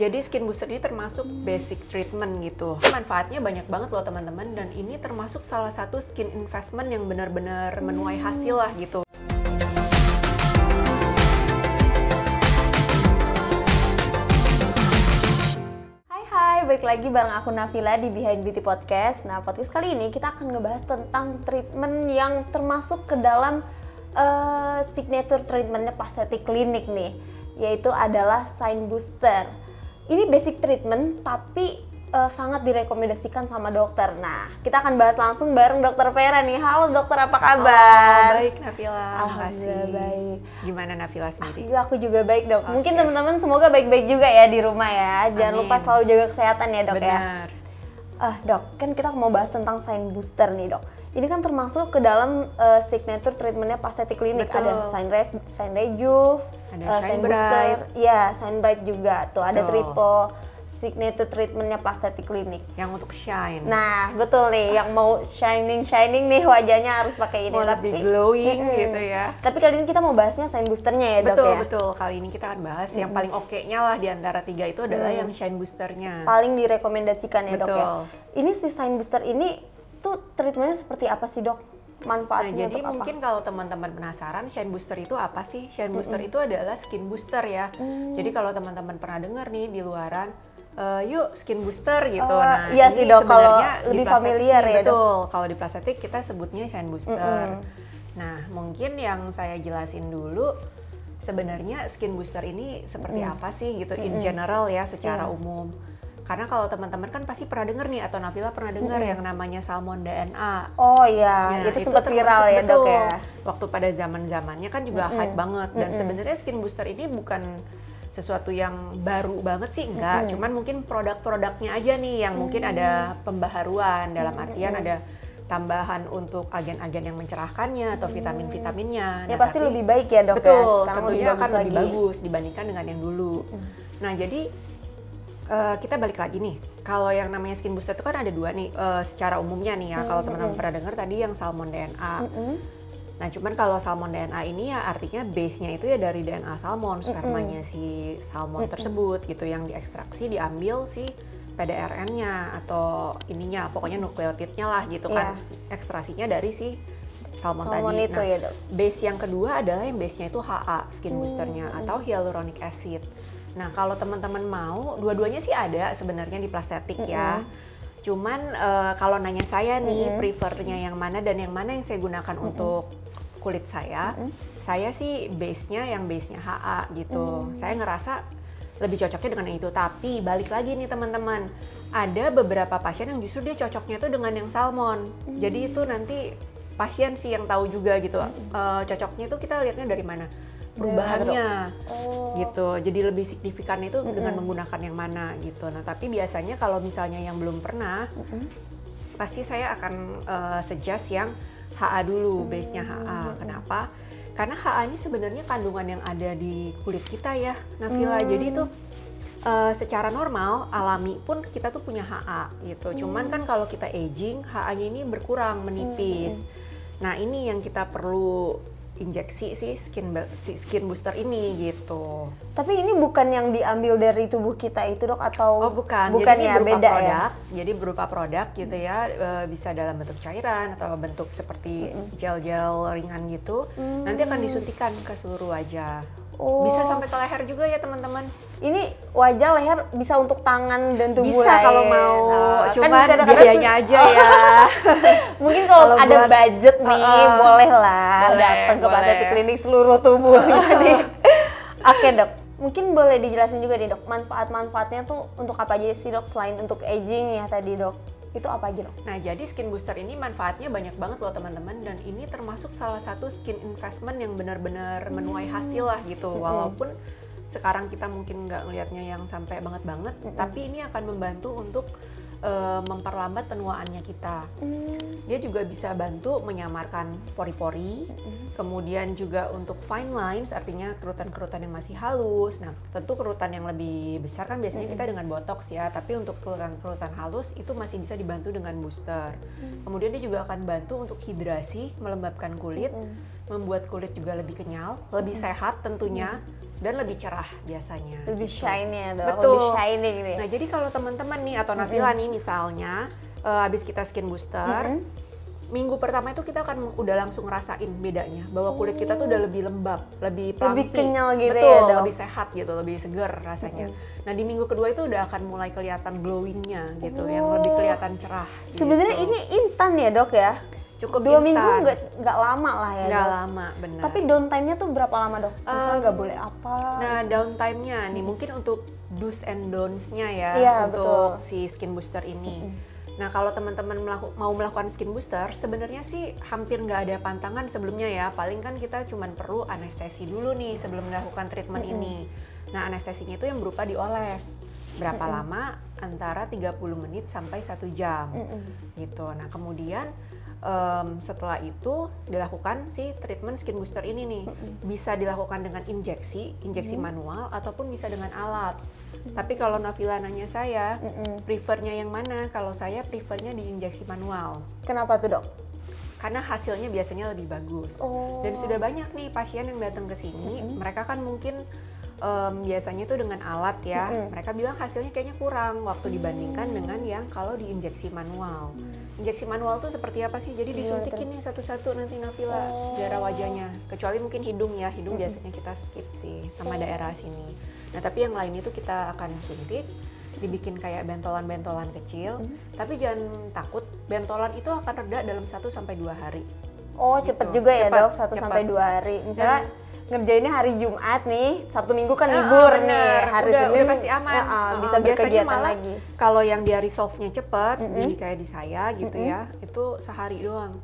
Jadi skin booster ini termasuk basic treatment gitu. Manfaatnya banyak banget loh teman-teman, dan ini termasuk salah satu skin investment yang benar-benar menuai hasil lah gitu. Balik lagi bareng aku Nafila di Behind Beauty Podcast. Nah, podcast kali ini kita akan ngebahas tentang treatment yang termasuk ke dalam signature treatmentnya Plastik Klinik nih, yaitu adalah Shine Booster. Ini basic treatment tapi sangat direkomendasikan sama dokter. Nah, kita akan bahas langsung bareng Dokter Vera nih. Halo dokter, apa kabar? Baik Nafila, Alhamdulillah baik. Gimana Nafila sendiri? Aku juga baik dok. Mungkin teman-teman semoga baik-baik juga ya di rumah ya. Jangan lupa selalu jaga kesehatan ya dok. Benar. ya. Dok, kan kita mau bahas tentang Shine Booster nih dok. Ini kan termasuk ke dalam signature treatmentnya Plastik Klinik. Betul. Ada Shine Rejuve, ada Shine Booster, ya Shine Bright juga. Tuh ada Betul. triple signature treatmentnya Plastik Klinik. Yang untuk shine. Nah betul nih, yang mau shining nih wajahnya harus pakai ini. Mau lebih glowing gitu ya. Tapi kali ini kita mau bahasnya Shine Boosternya ya dok ya. Betul. Kali ini kita akan bahas yang paling oke-nya lah di antara tiga itu adalah yang Shine Boosternya. Paling direkomendasikan ya dok ya. Betul. Ini si Shine Booster ini tuh treatmentnya seperti apa sih dok? Manfaatnya Jadi untuk apa? mungkin kalau teman-teman penasaran Shine Booster itu apa sih? Shine Booster itu adalah skin booster ya. Jadi kalau teman-teman pernah dengar nih di luaran, yuk skin booster gitu. Nah iya ini sih dok, kalau sebenarnya di lebih plastik familiar ya dok. betul. Kalau di plastik kita sebutnya Shine Booster. Nah mungkin yang saya jelasin dulu, sebenarnya skin booster ini seperti apa sih gitu in general ya secara umum. Karena kalau teman-teman kan pasti pernah dengar nih, atau Nafila pernah dengar yang namanya salmon DNA. Oh iya, Nah, itu sempat viral ya betul, dok ya. waktu pada zaman-zamannya kan juga hype banget. Dan sebenarnya skin booster ini bukan sesuatu yang baru banget sih, enggak. Cuman mungkin produk-produknya aja nih yang mungkin ada pembaharuan, dalam artian ada tambahan untuk agen-agen yang mencerahkannya atau vitamin-vitaminnya. Ya Nah, pasti tapi- lebih baik ya dok ya. Betul, Sekarang tentunya lebih akan bagus lebih lagi. bagus dibandingkan dengan yang dulu. Nah jadi kita balik lagi nih, kalau yang namanya skin booster itu kan ada dua nih secara umumnya nih ya. Kalau teman-teman pernah dengar tadi yang salmon DNA. Nah cuman kalau salmon DNA ini ya artinya base-nya itu ya dari DNA salmon, spermanya si salmon tersebut gitu, yang diekstraksi, diambil si PDRN-nya atau ininya, pokoknya nukleotidnya lah gitu kan. Ekstrasinya dari si salmon tadi. itu Nah, ya dok. base yang kedua adalah yang base-nya itu HA, skin boosternya, atau hyaluronic acid. Nah, kalau teman-teman mau, dua-duanya sih ada sebenarnya di Plastik ya. Cuman kalau nanya saya nih, prefernya yang mana dan yang mana yang saya gunakan untuk kulit saya sih base-nya yang base-nya HA gitu. Saya ngerasa lebih cocoknya dengan yang itu. Tapi balik lagi nih teman-teman, ada beberapa pasien yang justru dia cocoknya tuh dengan yang salmon. Jadi itu nanti pasien sih yang tahu juga gitu. Cocoknya itu kita lihatnya dari mana? Perubahannya gitu, jadi lebih signifikan itu dengan menggunakan yang mana gitu. Nah tapi biasanya kalau misalnya yang belum pernah, pasti saya akan suggest yang HA dulu, base-nya HA. Kenapa? Karena HA ini sebenarnya kandungan yang ada di kulit kita ya Nafila. Jadi itu secara normal, alami pun kita tuh punya HA gitu. Cuman kan kalau kita aging, HA-nya ini berkurang, menipis. Nah ini yang kita perlu injeksi si skin booster ini gitu. Tapi ini bukan yang diambil dari tubuh kita itu dok, atau Oh bukan, bukan jadi ini ya, berupa beda produk. ya? Jadi berupa produk gitu ya, bisa dalam bentuk cairan atau bentuk seperti gel-gel ringan gitu. Nanti akan disuntikan ke seluruh wajah. Bisa sampai ke leher juga ya teman-teman. Ini wajah, leher, bisa untuk tangan dan tubuh Bisa lain. kalau mau, Kan cuman bisa ada biayanya aja ya. Mungkin kalau ada buat- budget nih, boleh lah Boleh, datang ke boleh. Plastik Klinik seluruh tubuh nih. Oke dok, mungkin boleh dijelasin juga nih dok, manfaat-manfaatnya tuh untuk apa aja sih dok, selain untuk aging ya tadi dok? Itu apa aja dok? Nah, jadi skin booster ini manfaatnya banyak banget loh teman-teman, dan ini termasuk salah satu skin investment yang benar-benar menuai hasil lah gitu. Walaupun sekarang kita mungkin nggak ngelihatnya yang sampai banget-banget, tapi ini akan membantu untuk memperlambat penuaannya kita. Dia juga bisa bantu menyamarkan pori-pori, kemudian juga untuk fine lines, artinya kerutan-kerutan yang masih halus. Nah, tentu kerutan yang lebih besar kan biasanya kita dengan botox ya, tapi untuk kerutan-kerutan halus itu masih bisa dibantu dengan booster. Kemudian dia juga akan bantu untuk hidrasi, melembabkan kulit, membuat kulit juga lebih kenyal, lebih sehat tentunya. dan lebih cerah biasanya. Lebih gitu. shiny ya dok, Betul. lebih shining nih. Nah jadi kalau teman-teman nih atau Nafila nih misalnya habis kita skin booster, minggu pertama itu kita akan udah langsung ngerasain bedanya bahwa kulit kita tuh udah lebih lembab, lebih plumpy, Lebih kenyal gitu betul, ya, Dok? lebih sehat gitu, lebih seger rasanya. Nah di minggu kedua itu udah akan mulai kelihatan glowingnya gitu, yang lebih kelihatan cerah. Sebenarnya gitu. ini instan ya dok ya? Cukup 2 minggu instan. nggak lama lah ya Nggak dok? lama, benar. Tapi downtime-nya tuh berapa lama dok? Misalnya nggak boleh apa? Nah, downtime-nya nih mungkin untuk do's and don'ts-nya ya Iya, untuk betul. si skin booster ini. Nah, kalau teman-teman mau melakukan skin booster, sebenarnya sih hampir nggak ada pantangan sebelumnya ya. Paling kan kita cuma perlu anestesi dulu nih sebelum melakukan treatment ini. Nah, anestesinya itu yang berupa dioles. Berapa lama? Antara 30 menit sampai 1 jam. Gitu. Nah, kemudian setelah itu dilakukan si treatment skin booster ini nih. Bisa dilakukan dengan injeksi manual ataupun bisa dengan alat. Tapi kalau Nafila nanya saya, prefernya yang mana? Kalau saya prefernya di injeksi manual. Kenapa tuh dok? Karena hasilnya biasanya lebih bagus. Oh. Dan sudah banyak nih pasien yang datang ke sini, mereka kan mungkin biasanya itu dengan alat ya, mereka bilang hasilnya kayaknya kurang waktu dibandingkan dengan yang kalau diinjeksi manual. Injeksi manual tuh seperti apa sih? Jadi disuntikin nih satu-satu nanti Nafila daerah wajahnya. Kecuali mungkin hidung ya, hidung biasanya kita skip sih sama daerah sini. Nah tapi yang lain itu kita akan suntik, dibikin kayak bentolan-bentolan kecil. Tapi jangan takut, bentolan itu akan reda dalam 1-2 hari. Oh Gitu. cepet juga ya Cepet, dok, 1-2 hari. Misalnya ngerjainnya hari Jumat nih, Sabtu Minggu kan libur nih, hari udah, Senin pasti aman. bisa Biasanya berkegiatan malah lagi. kalau yang dia resolve-nya cepet, di kayak di saya gitu ya, itu sehari doang.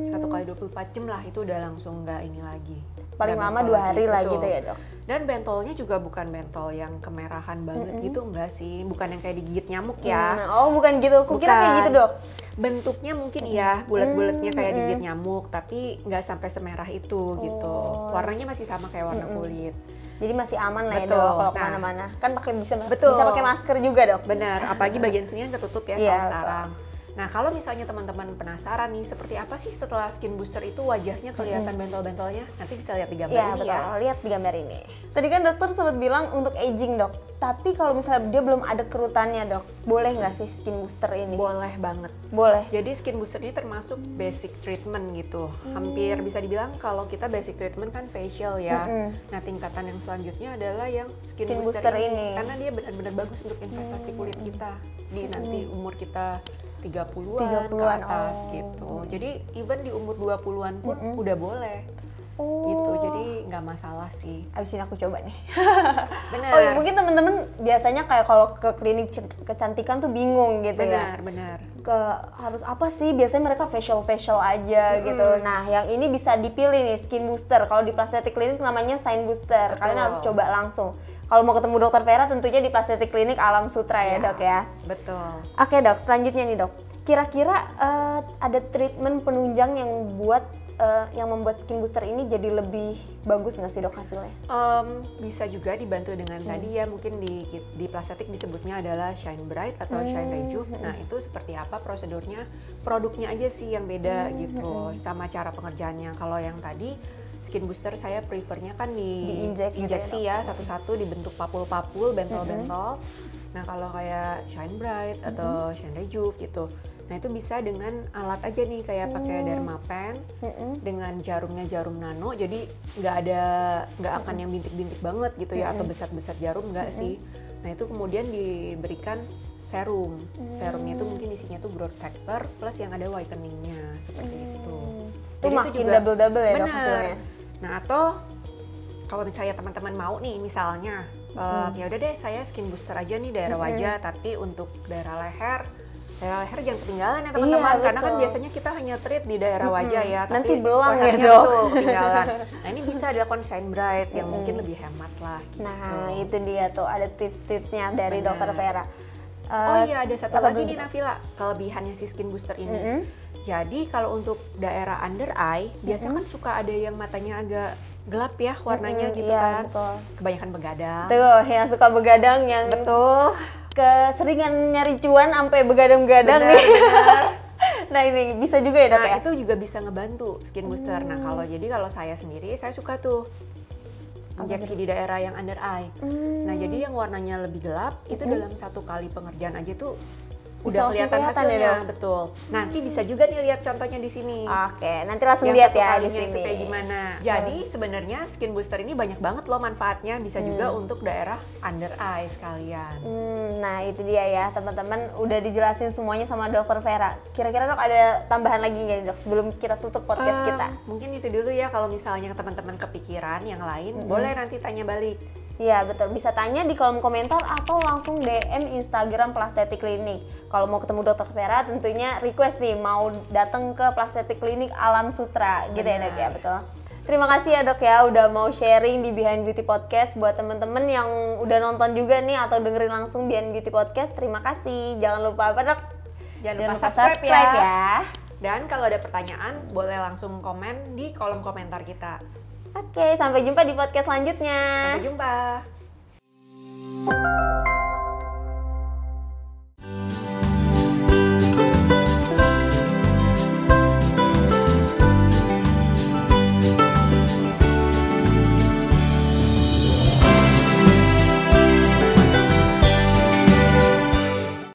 1 kali 24 jam lah, itu udah langsung nggak ini lagi. Paling Nggak lama bentol 2 hari lah betul. gitu ya dok? Dan bentolnya juga bukan bentol yang kemerahan banget gitu, enggak sih. Bukan yang kayak digigit nyamuk ya. Oh bukan gitu, kukira kayak gitu dok? Bentuknya mungkin iya, bulat-bulatnya kayak digigit nyamuk, tapi nggak sampai semerah itu gitu. Warnanya masih sama kayak warna kulit. Jadi masih aman lah ya Betul. dok kalau Nah, kemana-mana. Kan bisa betul. pakai masker juga dok? Benar, apalagi bagian sini kan ketutup ya Iya, kalau sekarang. Nah, kalau misalnya teman-teman penasaran nih, seperti apa sih setelah skin booster itu wajahnya kelihatan bentol-bentolnya? Nanti bisa lihat di gambar Iya ini betul, ya. lihat di gambar ini. Tadi kan dokter sempat bilang untuk aging dok. Tapi kalau misalnya dia belum ada kerutannya dok, boleh nggak sih skin booster ini? Boleh banget. Boleh. Jadi skin booster ini termasuk basic treatment gitu. Hampir bisa dibilang kalau kita basic treatment kan facial ya. Nah, tingkatan yang selanjutnya adalah yang skin booster ini. Karena dia benar-benar bagus untuk investasi kulit kita di nanti umur kita 30-an ke atas gitu. Jadi even di umur 20-an pun udah boleh. Gitu. Jadi nggak masalah sih. Abis ini aku coba nih. Benar. Oh ya, mungkin teman-teman biasanya kayak kalau ke klinik kecantikan tuh bingung gitu ya. Benar. Harus apa sih? Biasanya mereka facial aja gitu. Nah, yang ini bisa dipilih nih skin booster. Kalau di Plastetic Clinic namanya Shine Booster. Betul. Kalian harus coba langsung. Kalau mau ketemu Dokter Vera tentunya di Plastetic Clinic Alam Sutra ya dok ya. Betul. Oke dok, selanjutnya nih dok. Kira-kira ada treatment penunjang yang yang membuat skin booster ini jadi lebih bagus nggak sih dok hasilnya? Bisa juga dibantu dengan tadi ya mungkin di Plastetic disebutnya adalah Shine Bright atau Shine Rejuve. Nah itu seperti apa prosedurnya? Produknya aja sih yang beda gitu sama cara pengerjaannya. Kalau yang tadi skin booster saya prefernya kan injeksi ya satu-satu dibentuk papul-papul, bentol-bentol. Nah kalau kayak Shine Bright atau Shine Rejuve gitu, nah itu bisa dengan alat aja nih kayak pakai Dermapen dengan jarumnya jarum nano, jadi nggak akan yang bintik-bintik banget gitu ya atau besar-besar jarum nggak sih. Nah itu kemudian diberikan serum, serumnya itu mungkin isinya tuh growth factor plus yang ada whiteningnya seperti itu. Itu makin double-double ya dok hasilnya. Nah atau kalau misalnya teman-teman mau nih misalnya ya udah deh saya skin booster aja nih daerah wajah, tapi untuk daerah leher jangan ketinggalan ya teman-teman, karena kan biasanya kita hanya treat di daerah wajah ya, tapi nanti belang ya lehernya dok. tuh ketinggalan. Nah ini bisa dilakukan Shine Bright yang mungkin lebih hemat lah gitu. Nah itu dia tuh ada tips-tipsnya dari Dokter Vera. Oh iya ada satu lagi nih Nafila, kelebihannya si skin booster ini. Jadi kalau untuk daerah under eye, biasa kan suka ada yang matanya agak gelap ya warnanya gitu kan. Betul. Kebanyakan begadang. Tuh yang suka begadang yang Betul. keseringan nyari cuan sampai begadang-begadang nih. Nah ini bisa juga ya dok ya? Itu juga bisa ngebantu skin booster. Nah kalau saya sendiri saya suka tuh injeksi di daerah yang under eye. Nah, jadi yang warnanya lebih gelap itu dalam 1 kali pengerjaan aja tuh udah kelihatan hasilnya, ya, betul. Nanti bisa juga nih lihat contohnya di sini. Oke, nanti langsung Yang lihat satu ya di kalinya sini. itu kayak gimana. Jadi sebenarnya skin booster ini banyak banget loh manfaatnya, bisa juga untuk daerah under eye sekalian. Nah itu dia ya teman-teman, udah dijelasin semuanya sama Dokter Vera. Kira-kira Dok ada tambahan lagi nggak Dok sebelum kita tutup podcast kita? Mungkin itu dulu ya, kalau misalnya teman-teman kepikiran yang lain, boleh nanti tanya balik. Iya betul, bisa tanya di kolom komentar atau langsung DM Instagram Plastetik Klinik. Kalau mau ketemu Dokter Vera tentunya request nih mau datang ke Plastetik Klinik Alam Sutra gitu ya Dok ya, betul. Terima kasih ya Dok ya udah mau sharing di Behind Beauty Podcast. Buat temen-temen yang udah nonton juga nih atau dengerin langsung Behind Beauty Podcast, terima kasih. Jangan lupa apa Dok? Jangan lupa subscribe ya. Dan kalau ada pertanyaan boleh langsung komen di kolom komentar kita. Oke, sampai jumpa di podcast selanjutnya. Sampai jumpa.